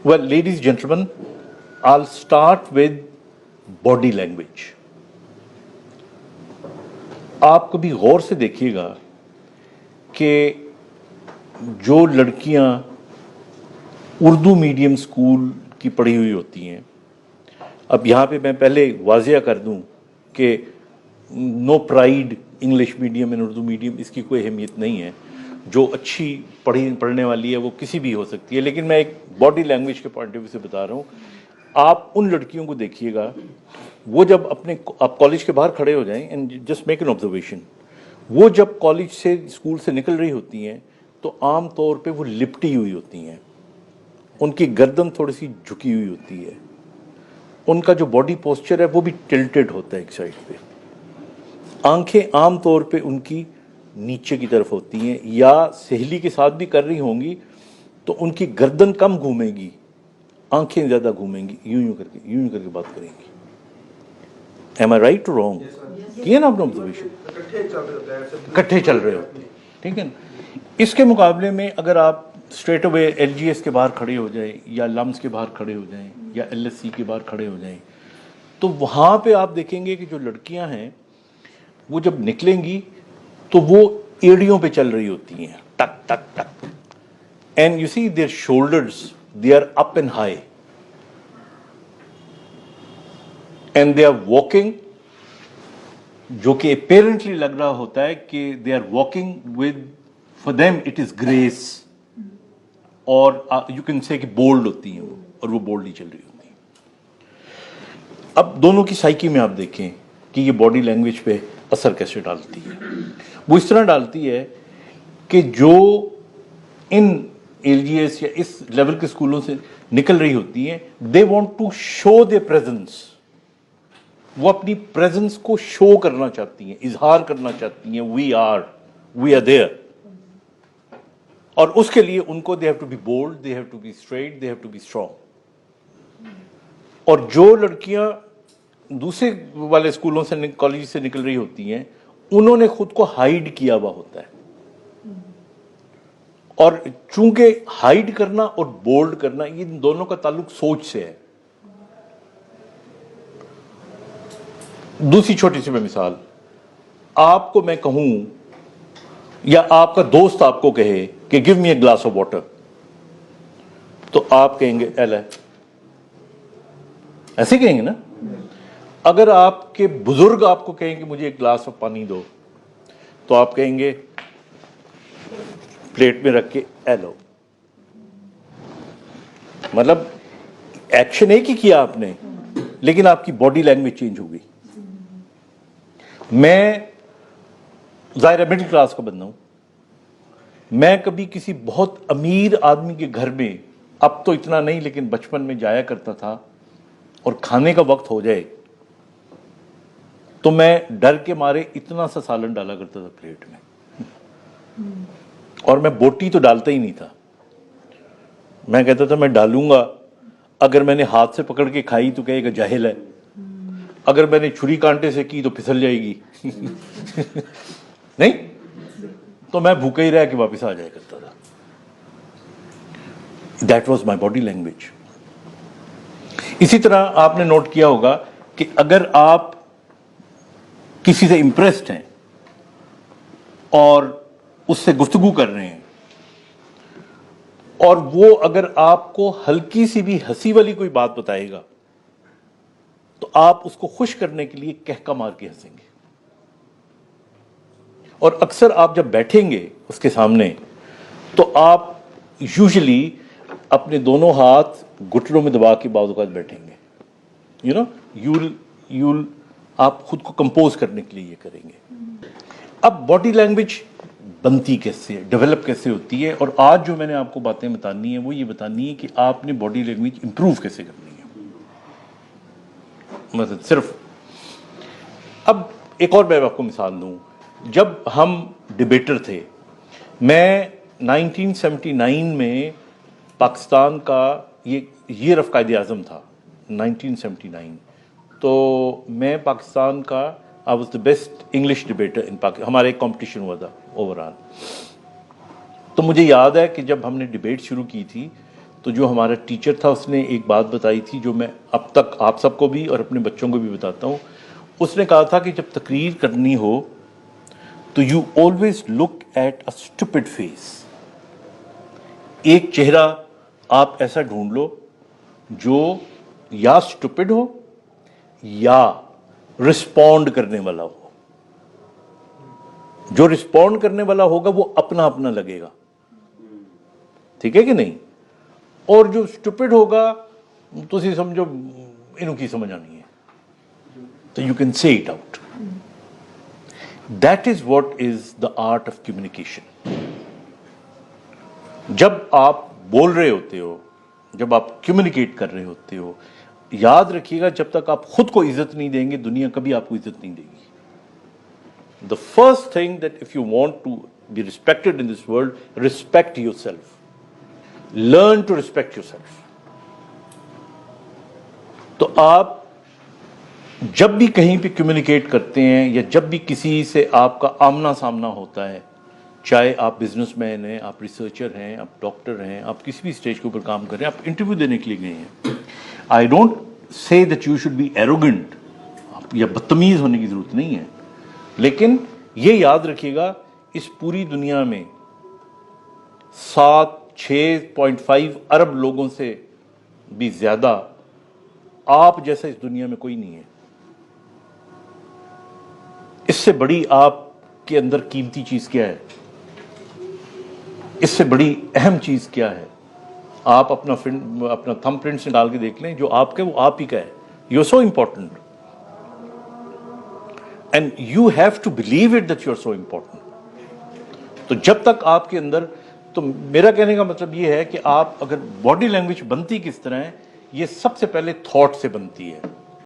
Well, ladies and gentlemen, I'll start with body language. आप कभी गौर से देखिएगा कि जो लड़कियां उर्दू मीडियम स्कूल की पढ़ी हुई होती हैं, अब यहाँ पे मैं पहले वाजिया कर दूं कि no pride English medium and Urdu medium, इसकी कोई अहमियत नहीं है. जो अच्छी पढ़ने वाली है वो किसी भी हो सकती है, लेकिन मैं एक बॉडी लैंग्वेज के पॉइंट ऑफ व्यू से बता रहा हूँ. आप उन लड़कियों को देखिएगा, वो जब आप कॉलेज के बाहर खड़े हो जाएं and just make an observation, वो जब कॉलेज से स्कूल से निकल रही होती हैं तो आम तौर पे वो लिपटी हुई होती हैं, उनकी गर्दन थोड़ी सी झुकी हुई होती है, उनका जो बॉडी पोस्चर है वो भी टिल्टेड होता है एक साइड पे, आंखें आम तौर पे उनकी नीचे की तरफ होती हैं, या सहेली के साथ भी कर रही होंगी तो उनकी गर्दन कम घूमेगी, आंखें ज्यादा घूमेंगी, यूं करके बात करेंगी. Am I right to wrong? किया ना आपने ऑब्जर्वेशन? इकट्ठे चल रहे होते हैं, ठीक है ना. इसके मुकाबले में अगर आप स्ट्रेट अवे एलजीएस के बाहर खड़े हो जाएं, या लम्स के बाहर खड़े हो जाएं, या एलएससी के बाहर खड़े हो जाएं, तो वहां पे आप देखेंगे कि जो लड़कियां हैं वो जब निकलेंगी तो वो एड़ियों पे चल रही होती हैं, टक टक टक, and you see their shoulders, they are up and high, and they are walking, जो कि अपेरेंटली लग रहा होता है कि they are walking with, for them it is grace, और यू कैन से कि बोल्ड होती हैं वो, और वो बोल्डली चल रही होती हैं. अब दोनों की साइकी में आप देखें कि ये बॉडी लैंग्वेज पे असर कैसे डालती है. वो इस तरह डालती है कि जो इन एलजीएस या इस लेवल के स्कूलों से निकल रही होती हैं, they want to show their presence, वो अपनी प्रेजेंस को शो करना चाहती हैं, इजहार करना चाहती हैं, वी आर देयर. और उसके लिए उनको they have to be bold, they have to be straight, they have to be strong. और जो लड़कियां दूसरे वाले स्कूलों से, कॉलेज से निकल रही होती हैं, उन्होंने खुद को हाइड किया हुआ होता है. और चूंकि हाइड करना और बोल्ड करना, ये दोनों का ताल्लुक सोच से है. दूसरी छोटी सी मैं मिसाल आपको मैं कहूं, या आपका दोस्त आपको कहे कि give me a glass of water, तो आप कहेंगे एल है, ऐसे कहेंगे ना. अगर आपके बुजुर्ग आपको कहें कि मुझे एक ग्लास ऑफ पानी दो, तो आप कहेंगे प्लेट में रख के एलो. मतलब एक्शन एक ही किया आपने, लेकिन आपकी बॉडी लैंग्वेज चेंज हो गई. मैं ज़ाहिर मिडिल क्लास का बंदा हूं, मैं कभी किसी बहुत अमीर आदमी के घर में, अब तो इतना नहीं लेकिन बचपन में जाया करता था, और खाने का वक्त हो जाए तो मैं डर के मारे इतना सा सालन डाला करता था प्लेट में, और मैं बोटी तो डालता ही नहीं था. मैं कहता था मैं डालूंगा, अगर मैंने हाथ से पकड़ के खाई तो कहेगा जाहिल है, अगर मैंने छुरी कांटे से की तो फिसल जाएगी नहीं, तो मैं भूखा ही रह के वापस आ जाया करता था. That was my body language. इसी तरह आपने नोट किया होगा कि अगर आप किसी से इंप्रेस्ड हैं और उससे गुफ्तगू कर रहे हैं, और वो अगर आपको हल्की सी भी हंसी वाली कोई बात बताएगा, तो आप उसको खुश करने के लिए कहका मार के हंसेंगे. और अक्सर आप जब बैठेंगे उसके सामने, तो आप यूजुअली अपने दोनों हाथ घुटनों में दबा के बाज़ औक़ात बैठेंगे. यू नो, यूल आप खुद को कंपोज करने के लिए ये करेंगे. अब बॉडी लैंग्वेज बनती कैसे है, डेवलप कैसे होती है, और आज जो मैंने आपको बातें बतानी है वो ये बतानी है कि आपने बॉडी लैंग्वेज इंप्रूव कैसे करनी है. मतलब सिर्फ, अब एक और मैं आपको मिसाल दूं, जब हम डिबेटर थे, मैं 1979 में पाकिस्तान का ये ईयर ऑफ कायदे आज़म था 1979, तो मैं पाकिस्तान का, I was the best English debater in Pakistan. हमारा एक कॉम्पिटिशन हुआ था ओवरऑल, تو مجھے یاد ہے کہ جب ہم نے ڈیبیٹ شروع کی تھی تو جو ہمارا ٹیچر تھا اس نے ایک بات بتائی تھی جو میں اب تک آپ سب کو بھی اور اپنے بچوں کو بھی بتاتا ہوں. اس نے کہا تھا کہ جب تقریر کرنی ہو تو you always look at a stupid face. ایک چہرہ آپ ایسا ڈھونڈ لو جو یا اسٹوپڈ ہو یا رسپونڈ کرنے والا ہو. جو رسپونڈ کرنے والا ہوگا وہ اپنا اپنا لگے گا, ٹھیک ہے کہ نہیں, اور جو اسٹوپڈ ہوگا تو اسی سمجھو انہوں کی سمجھ آنی ہے, تو you can say it out. That is what is the art of communication. جب آپ بول رہے ہوتے ہو, جب آپ کمیونیکیٹ کر رہے ہوتے ہو, یاد رکھیے گا جب تک آپ خود کو عزت نہیں دیں گے دنیا کبھی آپ کو عزت نہیں دے گی. The first thing that if you want to be respected in this world, respect yourself. Learn to respect yourself. تو آپ جب بھی کہیں پہ کمیونیکیٹ کرتے ہیں یا جب بھی کسی سے آپ کا آمنا سامنا ہوتا ہے, چاہے آپ بزنس مین ہیں, آپ ریسرچر ہیں, آپ ڈاکٹر ہیں, آپ کسی بھی اسٹیج کے اوپر کام کر رہے ہیں, آپ انٹرویو دینے کے لیے گئے ہیں, I don't say that you should be arrogant یا بدتمیز ہونے کی ضرورت نہیں ہے, لیکن یہ یاد رکھیے گا اس پوری دنیا میں 6.5 ارب لوگوں سے بھی زیادہ آپ جیسا اس دنیا میں کوئی نہیں ہے. اس سے بڑی آپ کے اندر قیمتی چیز کیا ہے, اس سے بڑی اہم چیز کیا ہے؟ آپ اپنا تھم پرنٹس ڈال کے دیکھ لیں, جو آپ کا وہ آپ ہی کا ہے. You are so important and you have to believe it that you are so important. تو جب تک آپ کے اندر, تو میرا کہنے کا مطلب یہ ہے کہ آپ اگر باڈی لینگویج بنتی کس طرح ہے, یہ سب سے پہلے تھاٹ سے بنتی ہے.